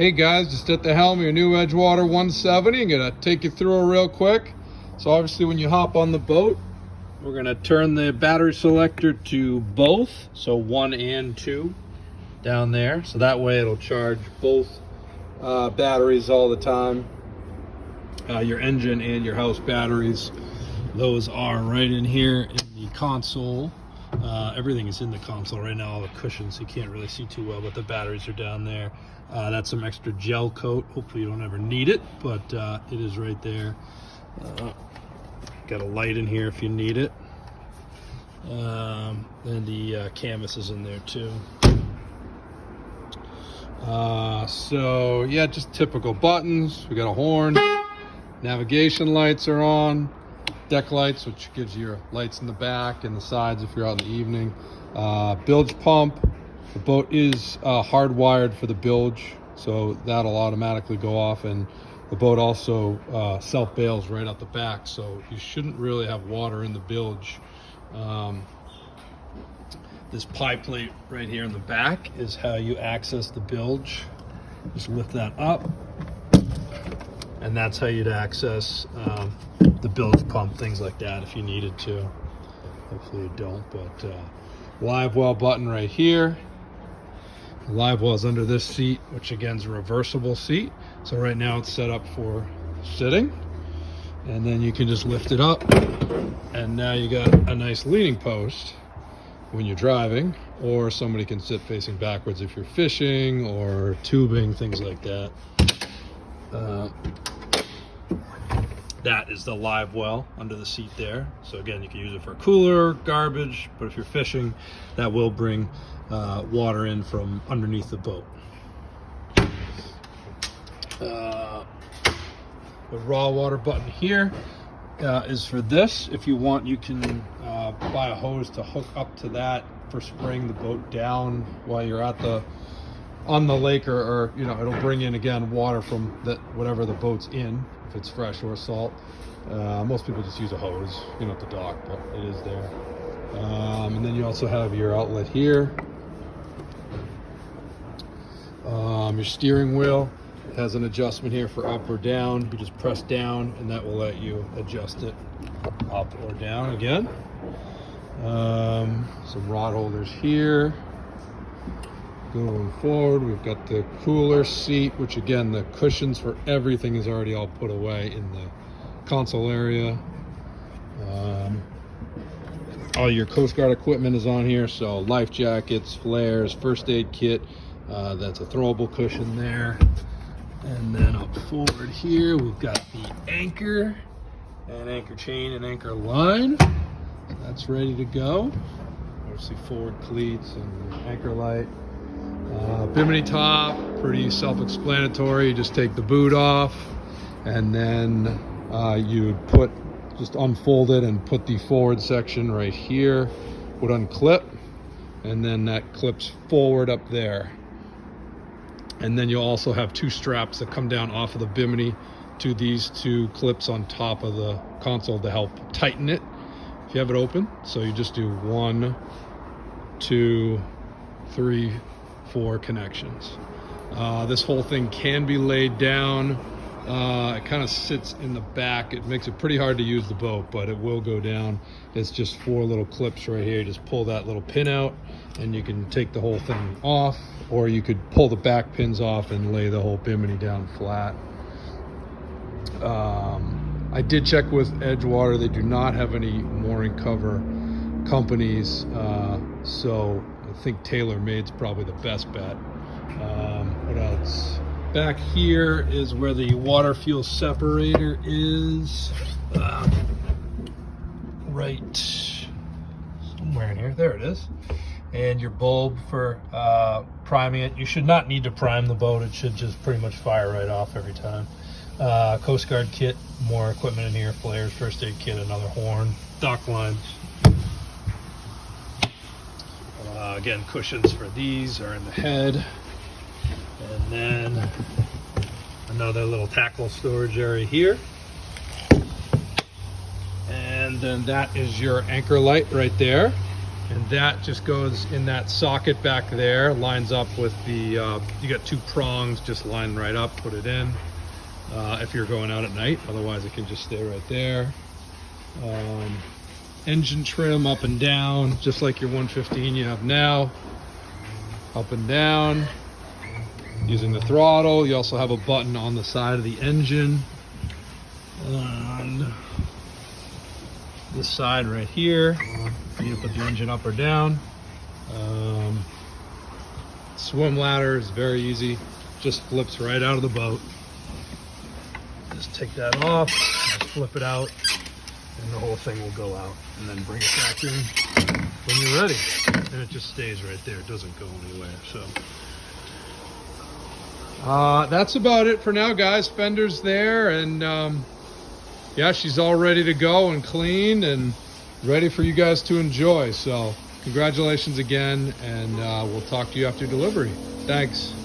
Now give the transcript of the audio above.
Hey guys, just at the helm, your new EdgeWater 170. I'm gonna take you through it real quick. So obviously when you hop on the boat, we're gonna turn the battery selector to both, so 1 and 2 down there. So that way it'll charge both batteries all the time. Your engine and your house batteries, those are right in here in the console. Everything is in the console right now, all the cushions, you can't really see too well, but the batteries are down there. That's some extra gel coat. Hopefully you don't ever need it, but it is right there. Got a light in here if you need it. And the canvas is in there too. So yeah, just typical buttons. We got a horn. Navigation lights are on. Deck lights, which gives you your lights in the back and the sides if you're out in the evening. Bilge pump. The boat is hardwired for the bilge, so that'll automatically go off, and the boat also self-bails right out the back, so you shouldn't really have water in the bilge. This pie plate right here in the back is how you access the bilge. Just lift that up, and that's how you'd access the bilge pump, things like that if you needed to. Hopefully you don't, but live well button right here. The live well is under this seat, which again is a reversible seat. So right now it's set up for sitting, and then you can just lift it up, and now you got a nice leaning post when you're driving, or somebody can sit facing backwards if you're fishing or tubing, things like that. That is the live well under the seat there. So again, you can use it for cooler, garbage, but if you're fishing, that will bring water in from underneath the boat. The raw water button here is for this. If you want, you can buy a hose to hook up to that for spraying the boat down while you're at on the lake, or you know, it'll bring in again water from whatever the boat's in, if it's fresh or salt. Most people just use a hose, you know, at the dock, but it is there. And then you also have your outlet here. Your steering wheel has an adjustment here for up or down. You just press down and that will let you adjust it up or down again. Some rod holders here. Going forward, we've got the cooler seat, which again, the cushions for everything is already all put away in the console area. All your Coast Guard equipment is on here, so life jackets, flares, first aid kit. That's a throwable cushion there. And then up forward here, we've got the anchor and anchor chain and anchor line. That's ready to go. Obviously forward cleats and anchor light. Bimini top, pretty self-explanatory. You just take the boot off, and then you just unfold it and put the forward section right here. Would unclip, and then that clips forward up there. And then you'll also have 2 straps that come down off of the Bimini to these 2 clips on top of the console to help tighten it if you have it open. So you just do 1, 2, 3, 4 connections. This whole thing can be laid down. It kind of sits in the back. It makes it pretty hard to use the boat, but it will go down. It's just 4 little clips right here. You just pull that little pin out and you can take the whole thing off, or you could pull the back pins off and lay the whole Bimini down flat. I did check with EdgeWater. They do not have any mooring cover companies, so I think TaylorMade's probably the best bet. What else? Back here is where the water fuel separator is. Right somewhere in here. There it is. And your bulb for priming it. You should not need to prime the boat. It should just pretty much fire right off every time. Coast Guard kit, more equipment in here, flares, first aid kit, another horn, dock lines. Again, cushions for these are in the head. And then another little tackle storage area here. And then that is your anchor light right there. And that just goes in that socket back there, lines up with the, you got 2 prongs, just line right up, put it in. If you're going out at night, otherwise it can just stay right there. Engine trim up and down, just like your 115 you have now. Up and down, using the throttle. You also have a button on the side of the engine. And this side right here, you put the engine up or down. Swim ladder is very easy, just flips right out of the boat. Just take that off, just flip it out, and the whole thing will go out. And then bring it back in when you're ready. And it just stays right there, it doesn't go anywhere. So that's about it for now, guys. Fender's there, and yeah, she's all ready to go and clean and ready for you guys to enjoy. So congratulations again, and we'll talk to you after delivery. Thanks.